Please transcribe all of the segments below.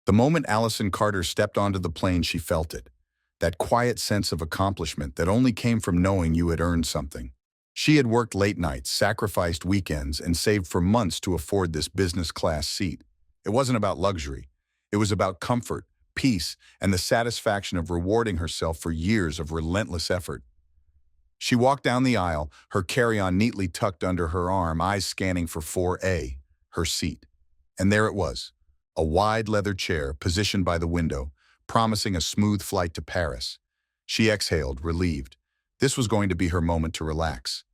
The moment Allison Carter stepped onto the plane, she felt it. That quiet sense of accomplishment that only came from knowing you had earned something. She had worked late nights, sacrificed weekends, and saved for months to afford this business class seat. It wasn't about luxury. It was about comfort, peace, and the satisfaction of rewarding herself for years of relentless effort. She walked down the aisle, her carry-on neatly tucked under her arm, eyes scanning for 4A, her seat. And there it was, a wide leather chair positioned by the window, promising a smooth flight to Paris. She exhaled, relieved. This was going to be her moment to relax.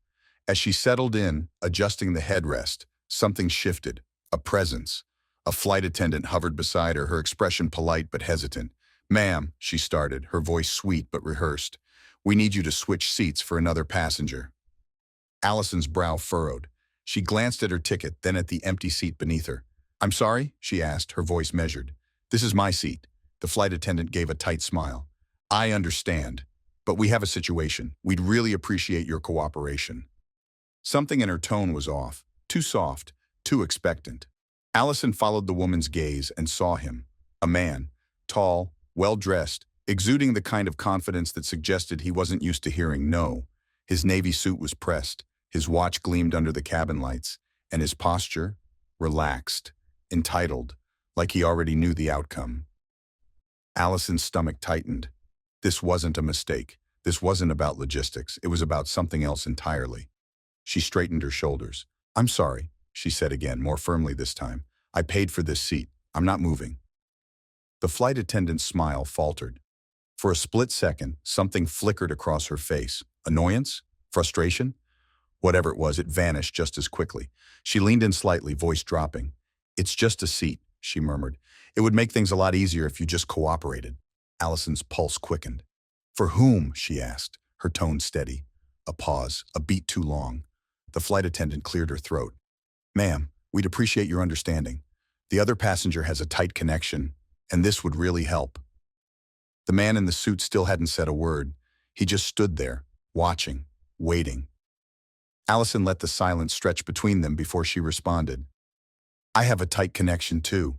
As she settled in, adjusting the headrest, something shifted, a presence. A flight attendant hovered beside her, her expression polite but hesitant. "Ma'am," she started, her voice sweet but rehearsed. "We need you to switch seats for another passenger." Allison's brow furrowed. She glanced at her ticket, then at the empty seat beneath her. "I'm sorry?" she asked, her voice measured. "This is my seat." The flight attendant gave a tight smile. "I understand, but we have a situation. We'd really appreciate your cooperation." Something in her tone was off, too soft, too expectant. Allison followed the woman's gaze and saw him, a man, tall, well-dressed, exuding the kind of confidence that suggested he wasn't used to hearing no. His navy suit was pressed, his watch gleamed under the cabin lights, and his posture, relaxed, entitled, like he already knew the outcome. Allison's stomach tightened. This wasn't a mistake. This wasn't about logistics. It was about something else entirely. She straightened her shoulders. "I'm sorry," she said again, more firmly this time. "I paid for this seat. I'm not moving." The flight attendant's smile faltered. For a split second, something flickered across her face. Annoyance? Frustration? Whatever it was, it vanished just as quickly. She leaned in slightly, voice dropping. "It's just a seat," she murmured. "It would make things a lot easier if you just cooperated." Allison's pulse quickened. "For whom?" she asked, her tone steady. A pause, a beat too long. The flight attendant cleared her throat. "Ma'am, we'd appreciate your understanding. The other passenger has a tight connection, and this would really help." The man in the suit still hadn't said a word. He just stood there, watching, waiting. Allison let the silence stretch between them before she responded. "I have a tight connection too."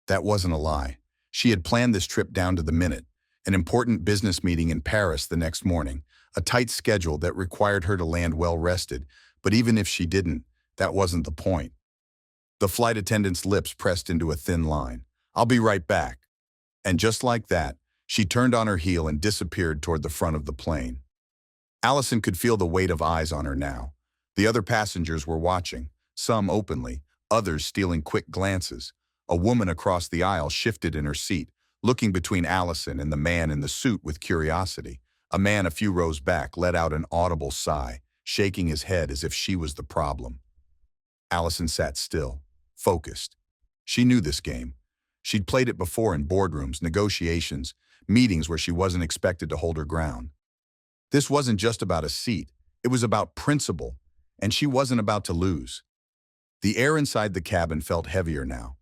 That wasn't a lie. She had planned this trip down to the minute, an important business meeting in Paris the next morning, a tight schedule that required her to land well-rested, but even if she didn't, that wasn't the point. The flight attendant's lips pressed into a thin line. "I'll be right back." And just like that, she turned on her heel and disappeared toward the front of the plane. Allison could feel the weight of eyes on her now. The other passengers were watching, some openly, others stealing quick glances. A woman across the aisle shifted in her seat, looking between Allison and the man in the suit with curiosity. A man a few rows back let out an audible sigh, shaking his head as if she was the problem. Allison sat still, focused. She knew this game. She'd played it before in boardrooms, negotiations, meetings where she wasn't expected to hold her ground. This wasn't just about a seat. It was about principle, and she wasn't about to lose. The air inside the cabin felt heavier now.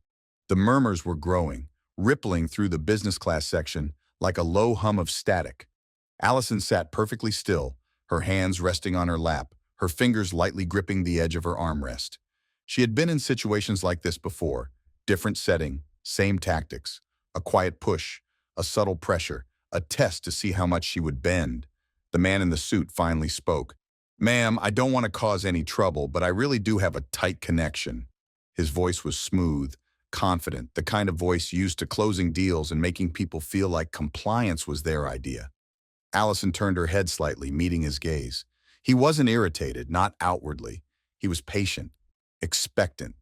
The murmurs were growing, rippling through the business class section like a low hum of static. Allison sat perfectly still, her hands resting on her lap, her fingers lightly gripping the edge of her armrest. She had been in situations like this before, different setting, same tactics, a quiet push, a subtle pressure, a test to see how much she would bend. The man in the suit finally spoke. "Ma'am, I don't want to cause any trouble, but I really do have a tight connection." His voice was smooth, confident, the kind of voice used to closing deals and making people feel like compliance was their idea. Allison turned her head slightly, meeting his gaze. He wasn't irritated, not outwardly. He was patient, expectant.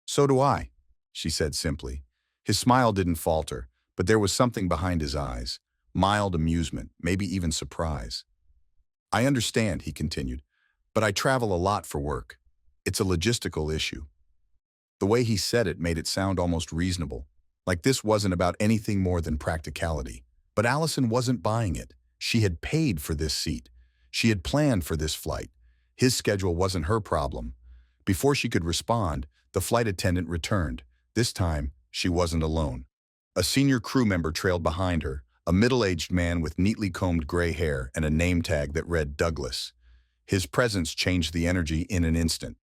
"So do I," she said simply. His smile didn't falter, but there was something behind his eyes, mild amusement, maybe even surprise. "I understand," he continued, "but I travel a lot for work. It's a logistical issue." The way he said it made it sound almost reasonable, like this wasn't about anything more than practicality. But Allison wasn't buying it. She had paid for this seat. She had planned for this flight. His schedule wasn't her problem. Before she could respond, the flight attendant returned. This time, she wasn't alone. A senior crew member trailed behind her, a middle-aged man with neatly combed gray hair and a name tag that read Douglas. His presence changed the energy in an instant.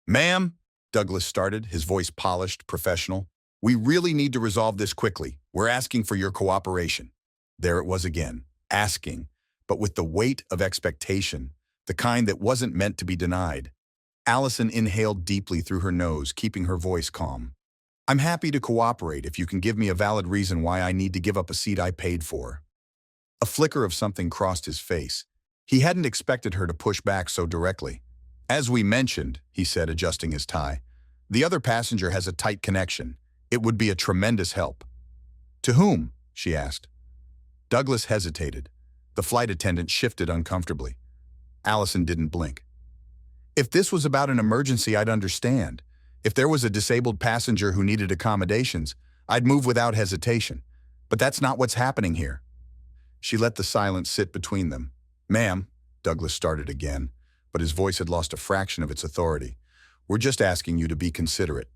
"Ma'am," Douglas started, his voice polished, professional. We really need to resolve this quickly. We're asking for your cooperation. There it was again, asking, but with the weight of expectation, the kind that wasn't meant to be denied. Allison inhaled deeply through her nose, keeping her voice calm. I'm happy to cooperate if you can give me a valid reason why I need to give up a seat I paid for. A flicker of something crossed his face. He hadn't expected her to push back so directly. As we mentioned, he said, adjusting his tie, the other passenger has a tight connection. It would be a tremendous help. To whom? She asked. Douglas hesitated. The flight attendant shifted uncomfortably. Allison didn't blink. If this was about an emergency, I'd understand. If there was a disabled passenger who needed accommodations, I'd move without hesitation. But that's not what's happening here. She let the silence sit between them. Ma'am, Douglas started again, but his voice had lost a fraction of its authority. We're just asking you to be considerate.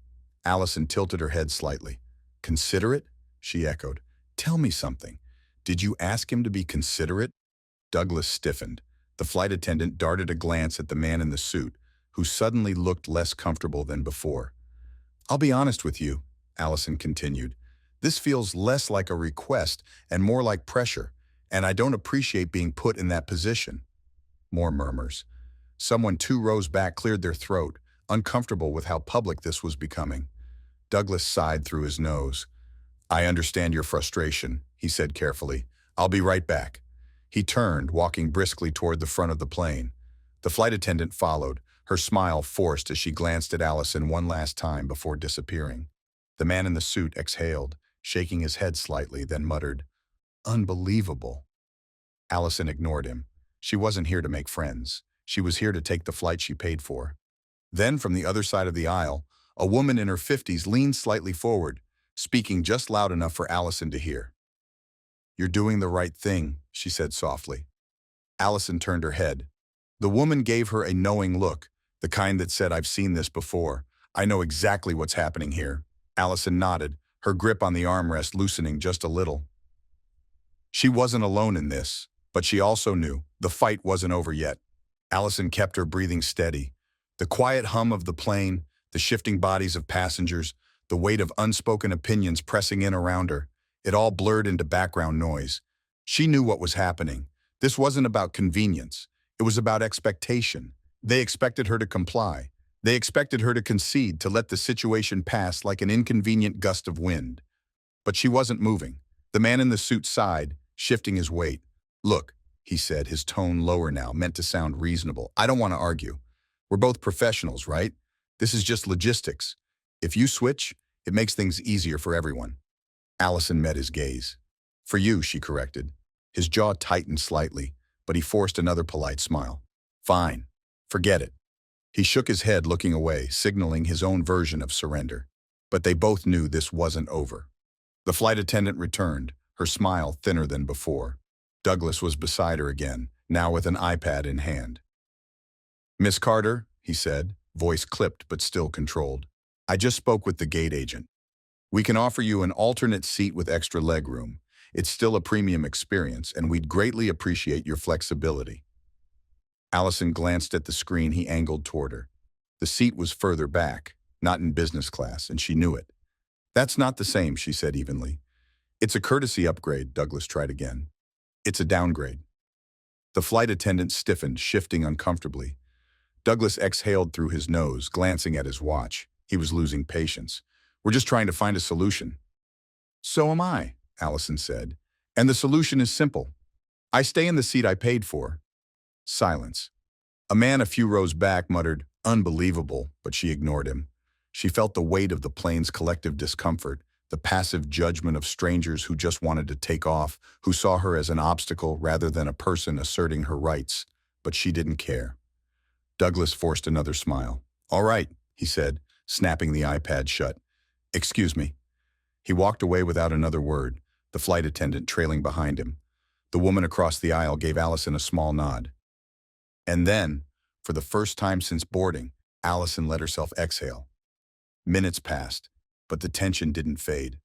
Allison tilted her head slightly. Considerate? She echoed. Tell me something. Did you ask him to be considerate? Douglas stiffened. The flight attendant darted a glance at the man in the suit, who suddenly looked less comfortable than before. I'll be honest with you, Allison continued. This feels less like a request and more like pressure, and I don't appreciate being put in that position. More murmurs. Someone 2 rows back cleared their throat, uncomfortable with how public this was becoming. Douglas sighed through his nose. I understand your frustration, he said carefully. I'll be right back. He turned, walking briskly toward the front of the plane. The flight attendant followed, her smile forced as she glanced at Allison one last time before disappearing. The man in the suit exhaled, shaking his head slightly, then muttered, Unbelievable. Allison ignored him. She wasn't here to make friends. She was here to take the flight she paid for. Then, from the other side of the aisle, a woman in her 50s leaned slightly forward, speaking just loud enough for Allison to hear. You're doing the right thing, she said softly. Allison turned her head. The woman gave her a knowing look, the kind that said, I've seen this before. I know exactly what's happening here. Allison nodded, her grip on the armrest loosening just a little. She wasn't alone in this, but she also knew the fight wasn't over yet. Allison kept her breathing steady. The quiet hum of the plane, the shifting bodies of passengers, the weight of unspoken opinions pressing in around her, it all blurred into background noise. She knew what was happening. This wasn't about convenience. It was about expectation. They expected her to comply. They expected her to concede, to let the situation pass like an inconvenient gust of wind. But she wasn't moving. The man in the suit sighed, shifting his weight. Look, he said, his tone lower now, meant to sound reasonable. I don't want to argue. We're both professionals, right? This is just logistics. If you switch, it makes things easier for everyone. Allison met his gaze. For you, she corrected. His jaw tightened slightly, but he forced another polite smile. Fine. Forget it. He shook his head, looking away, signaling his own version of surrender. But they both knew this wasn't over. The flight attendant returned, her smile thinner than before. Douglas was beside her again, now with an iPad in hand. Miss Carter, he said, voice clipped but still controlled. I just spoke with the gate agent. We can offer you an alternate seat with extra legroom. It's still a premium experience, and we'd greatly appreciate your flexibility. Allison glanced at the screen he angled toward her. The seat was further back, not in business class, and she knew it. That's not the same, she said evenly. It's a courtesy upgrade, Douglas tried again. It's a downgrade. The flight attendant stiffened, shifting uncomfortably. Douglas exhaled through his nose, glancing at his watch. He was losing patience. We're just trying to find a solution. So am I, Allison said. And the solution is simple. I stay in the seat I paid for. Silence. A man a few rows back muttered, unbelievable, but she ignored him. She felt the weight of the plane's collective discomfort, the passive judgment of strangers who just wanted to take off, who saw her as an obstacle rather than a person asserting her rights. But she didn't care. Douglas forced another smile. All right, he said, snapping the iPad shut. Excuse me. He walked away without another word, the flight attendant trailing behind him. The woman across the aisle gave Allison a small nod. And then, for the first time since boarding, Allison let herself exhale. Minutes passed, but the tension didn't fade.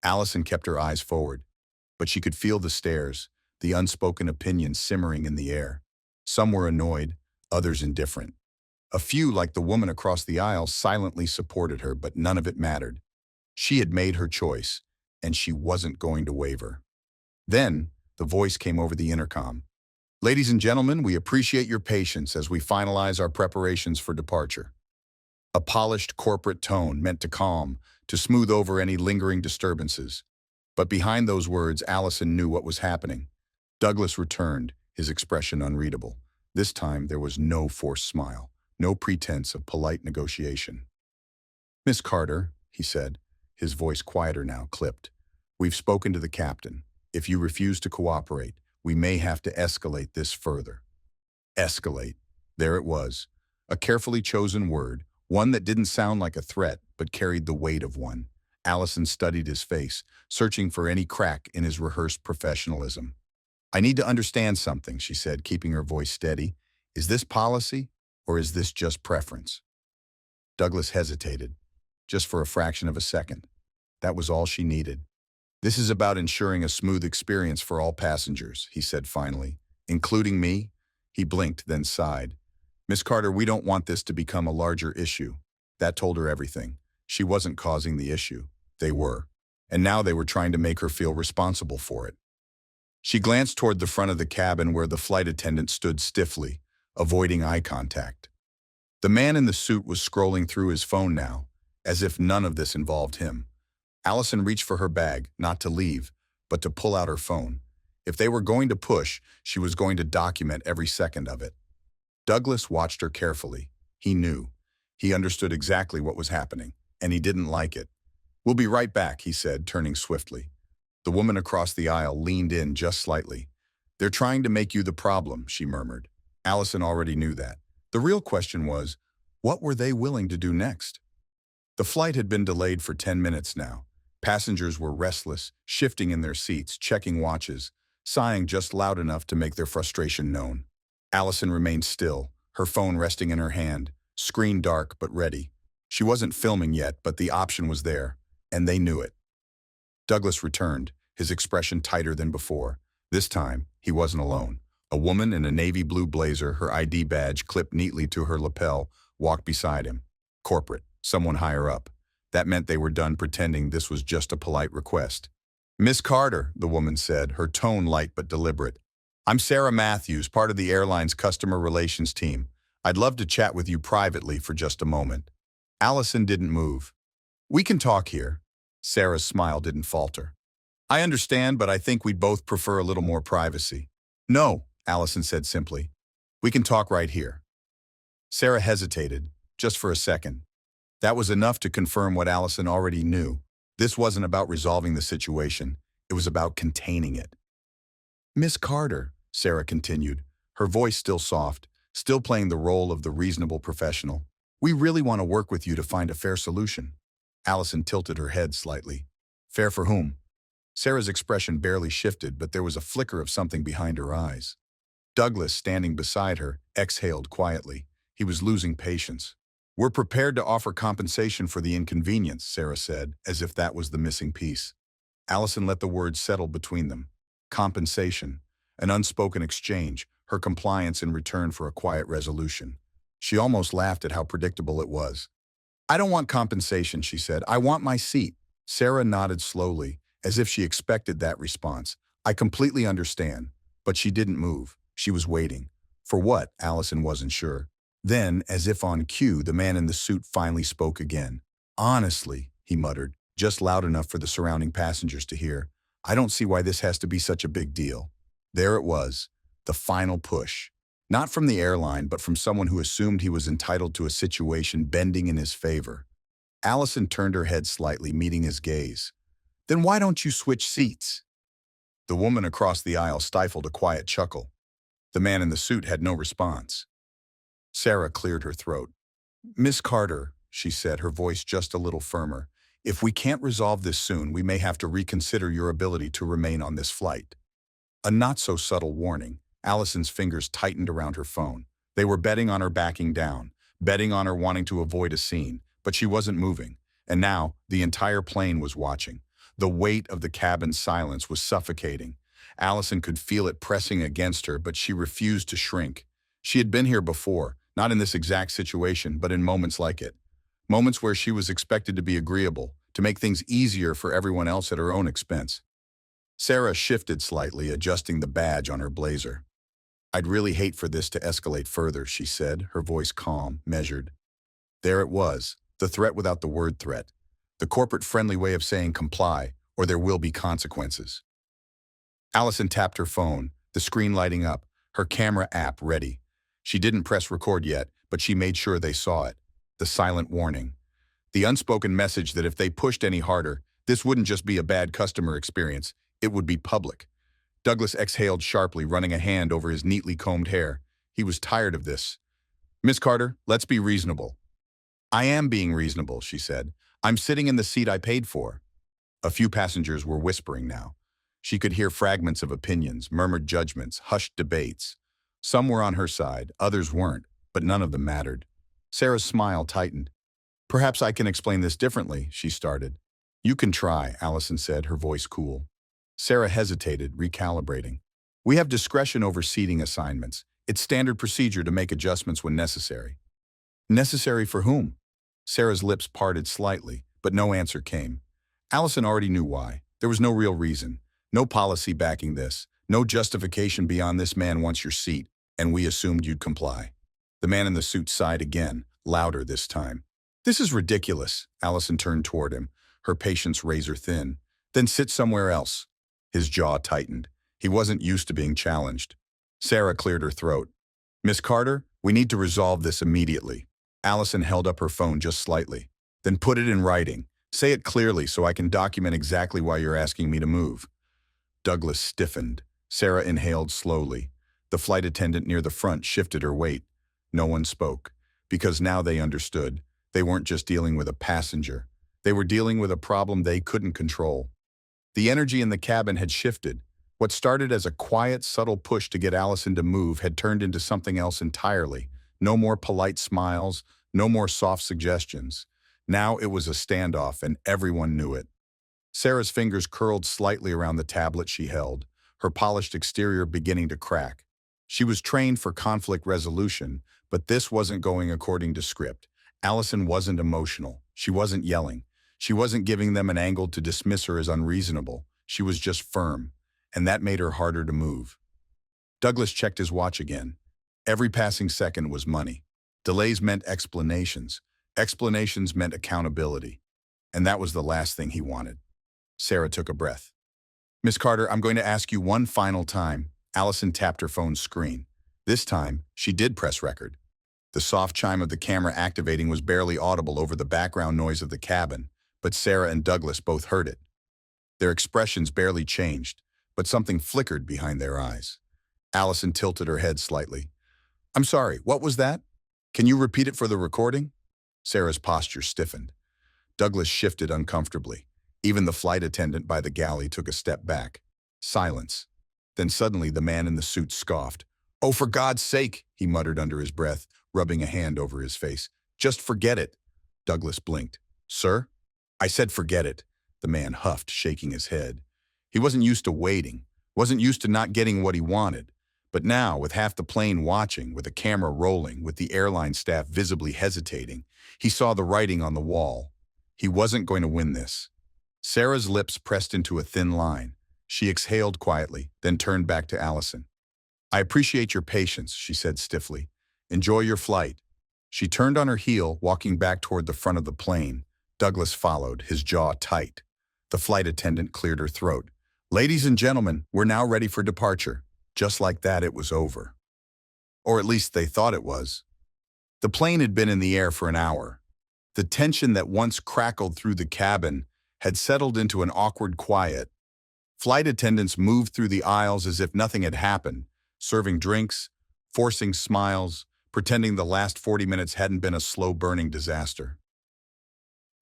Allison kept her eyes forward, but she could feel the stares, the unspoken opinions simmering in the air. Some were annoyed, others indifferent. A few, like the woman across the aisle, silently supported her, but none of it mattered. She had made her choice, and she wasn't going to waver. Then, the voice came over the intercom. "Ladies and gentlemen, we appreciate your patience as we finalize our preparations for departure." A polished corporate tone meant to calm, to smooth over any lingering disturbances. But behind those words, Allison knew what was happening. Douglas returned, his expression unreadable. This time, there was no forced smile, no pretense of polite negotiation. "Miss Carter," he said, his voice quieter now, clipped. "We've spoken to the captain. If you refuse to cooperate, we may have to escalate this further." Escalate. There it was. A carefully chosen word, one that didn't sound like a threat, but carried the weight of one. Allison studied his face, searching for any crack in his rehearsed professionalism. "I need to understand something," she said, keeping her voice steady. "Is this policy, or is this just preference?" Douglas hesitated, just for a fraction of a second. That was all she needed. "This is about ensuring a smooth experience for all passengers," he said finally. "Including me?" He blinked, then sighed. "Miss Carter, we don't want this to become a larger issue." That told her everything. She wasn't causing the issue. They were. And now they were trying to make her feel responsible for it. She glanced toward the front of the cabin where the flight attendant stood stiffly, avoiding eye contact. The man in the suit was scrolling through his phone now, as if none of this involved him. Allison reached for her bag, not to leave, but to pull out her phone. If they were going to push, she was going to document every second of it. Douglas watched her carefully. He knew. He understood exactly what was happening, and he didn't like it. "We'll be right back," he said, turning swiftly. The woman across the aisle leaned in just slightly. "They're trying to make you the problem," she murmured. Allison already knew that. The real question was, what were they willing to do next? The flight had been delayed for 10 minutes now. Passengers were restless, shifting in their seats, checking watches, sighing just loud enough to make their frustration known. Allison remained still, her phone resting in her hand, screen dark but ready. She wasn't filming yet, but the option was there, and they knew it. Douglas returned, his expression tighter than before. This time, he wasn't alone. A woman in a navy blue blazer, her ID badge clipped neatly to her lapel, walked beside him. Corporate, someone higher up. That meant they were done pretending this was just a polite request. "Miss Carter," the woman said, her tone light but deliberate. "I'm Sarah Matthews, part of the airline's customer relations team. I'd love to chat with you privately for just a moment." Allison didn't move. "We can talk here." Sarah's smile didn't falter. "I understand, but I think we'd both prefer a little more privacy." "No," Allison said simply. "We can talk right here." Sarah hesitated, just for a second. That was enough to confirm what Allison already knew. This wasn't about resolving the situation. It was about containing it. "Miss Carter," Sarah continued, her voice still soft, still playing the role of the reasonable professional. "We really want to work with you to find a fair solution." Allison tilted her head slightly. "Fair for whom?" Sarah's expression barely shifted, but there was a flicker of something behind her eyes. Douglas, standing beside her, exhaled quietly. He was losing patience. "We're prepared to offer compensation for the inconvenience," Sarah said, as if that was the missing piece. Allison let the words settle between them. Compensation, an unspoken exchange, her compliance in return for a quiet resolution. She almost laughed at how predictable it was. "I don't want compensation," she said. "I want my seat." Sarah nodded slowly, as if she expected that response. "I completely understand." But she didn't move. She was waiting. For what? Allison wasn't sure. Then, as if on cue, the man in the suit finally spoke again. "Honestly," he muttered, just loud enough for the surrounding passengers to hear, "I don't see why this has to be such a big deal." There it was, the final push. Not from the airline, but from someone who assumed he was entitled to a situation bending in his favor. Allison turned her head slightly, meeting his gaze. "Then why don't you switch seats?" The woman across the aisle stifled a quiet chuckle. The man in the suit had no response. Sarah cleared her throat. "Miss Carter," she said, her voice just a little firmer, "if we can't resolve this soon, we may have to reconsider your ability to remain on this flight." A not-so-subtle warning. Allison's fingers tightened around her phone. They were betting on her backing down, betting on her wanting to avoid a scene, but she wasn't moving. And now, the entire plane was watching. The weight of the cabin's silence was suffocating. Allison could feel it pressing against her, but she refused to shrink. She had been here before, not in this exact situation, but in moments like it. Moments where she was expected to be agreeable, to make things easier for everyone else at her own expense. Sarah shifted slightly, adjusting the badge on her blazer. "I'd really hate for this to escalate further," she said, her voice calm, measured. There it was, the threat without the word threat. The corporate-friendly way of saying comply, or there will be consequences. Allison tapped her phone, the screen lighting up, her camera app ready. She didn't press record yet, but she made sure they saw it. The silent warning. The unspoken message that if they pushed any harder, this wouldn't just be a bad customer experience, it would be public. Douglas exhaled sharply, running a hand over his neatly combed hair. He was tired of this. "Miss Carter, let's be reasonable." "I am being reasonable," she said. "I'm sitting in the seat I paid for." A few passengers were whispering now. She could hear fragments of opinions, murmured judgments, hushed debates. Some were on her side, others weren't, but none of them mattered. Sarah's smile tightened. "Perhaps I can explain this differently," she started. "You can try," Allison said, her voice cool. Sarah hesitated, recalibrating. "We have discretion over seating assignments. It's standard procedure to make adjustments when necessary." "Necessary for whom?" Sarah's lips parted slightly, but no answer came. Allison already knew why. There was no real reason. No policy backing this. No justification beyond "this man wants your seat, and we assumed you'd comply." The man in the suit sighed again, louder this time. "This is ridiculous." Allison turned toward him, her patience razor thin. "Then sit somewhere else." His jaw tightened. He wasn't used to being challenged. Sarah cleared her throat. "Miss Carter, we need to resolve this immediately." Allison held up her phone just slightly. "Then put it in writing. Say it clearly so I can document exactly why you're asking me to move." Douglas stiffened. Sarah inhaled slowly. The flight attendant near the front shifted her weight. No one spoke, because now they understood. They weren't just dealing with a passenger. They were dealing with a problem they couldn't control. The energy in the cabin had shifted. What started as a quiet, subtle push to get Allison to move had turned into something else entirely. No more polite smiles, no more soft suggestions. Now it was a standoff, and everyone knew it. Sarah's fingers curled slightly around the tablet she held, her polished exterior beginning to crack. She was trained for conflict resolution, but this wasn't going according to script. Allison wasn't emotional. She wasn't yelling. She wasn't giving them an angle to dismiss her as unreasonable. She was just firm, and that made her harder to move. Douglas checked his watch again. Every passing second was money. Delays meant explanations. Explanations meant accountability. And that was the last thing he wanted. Sarah took a breath. "Miss Carter, I'm going to ask you one final time." Allison tapped her phone's screen. This time, she did press record. The soft chime of the camera activating was barely audible over the background noise of the cabin, but Sarah and Douglas both heard it. Their expressions barely changed, but something flickered behind their eyes. Allison tilted her head slightly. "I'm sorry, what was that? Can you repeat it for the recording?" Sarah's posture stiffened. Douglas shifted uncomfortably. Even the flight attendant by the galley took a step back. Silence. Then suddenly the man in the suit scoffed. "Oh, for God's sake," he muttered under his breath, rubbing a hand over his face. "Just forget it." Douglas blinked. "Sir?" "I said forget it," the man huffed, shaking his head. He wasn't used to waiting, wasn't used to not getting what he wanted. But now, with half the plane watching, with the camera rolling, with the airline staff visibly hesitating, he saw the writing on the wall. He wasn't going to win this. Sarah's lips pressed into a thin line. She exhaled quietly, then turned back to Allison. "I appreciate your patience," she said stiffly. "Enjoy your flight." She turned on her heel, walking back toward the front of the plane. Douglas followed, his jaw tight. The flight attendant cleared her throat. "Ladies and gentlemen, we're now ready for departure." Just like that, it was over. Or at least they thought it was. The plane had been in the air for an hour. The tension that once crackled through the cabin had settled into an awkward quiet. Flight attendants moved through the aisles as if nothing had happened, serving drinks, forcing smiles, pretending the last 40 minutes hadn't been a slow-burning disaster.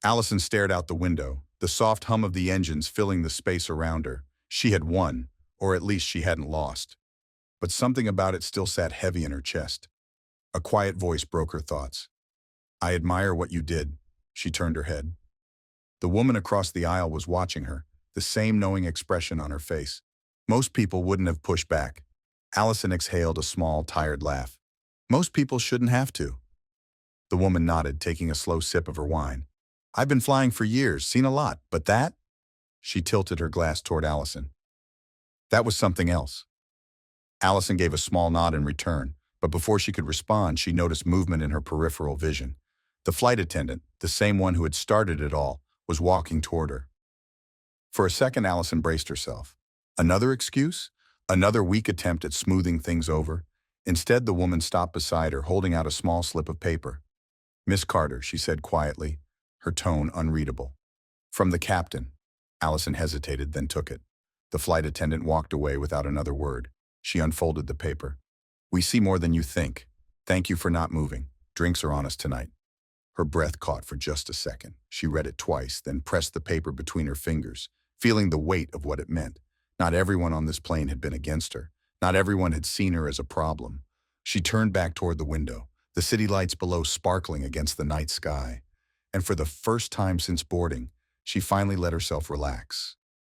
Allison stared out the window, the soft hum of the engines filling the space around her. She had won, or at least she hadn't lost. But something about it still sat heavy in her chest. A quiet voice broke her thoughts. "I admire what you did." She turned her head. The woman across the aisle was watching her, the same knowing expression on her face. Most people wouldn't have pushed back. Allison exhaled a small, tired laugh. "Most people shouldn't have to." The woman nodded, taking a slow sip of her wine. I've been flying for years, seen a lot, but that? She tilted her glass toward Allison. That was something else. Allison gave a small nod in return, but before she could respond, she noticed movement in her peripheral vision. The flight attendant, the same one who had started it all, was walking toward her. For a second, Allison braced herself. Another excuse? Another weak attempt at smoothing things over? Instead, the woman stopped beside her, holding out a small slip of paper. "Miss Carter," she said quietly, her tone unreadable. "From the captain." Allison hesitated, then took it. The flight attendant walked away without another word. She unfolded the paper. "We see more than you think. Thank you for not moving. Drinks are on us tonight." Her breath caught for just a second. She read it twice, then pressed the paper between her fingers, feeling the weight of what it meant. Not everyone on this plane had been against her. Not everyone had seen her as a problem. She turned back toward the window, the city lights below sparkling against the night sky. And for the first time since boarding, she finally let herself relax.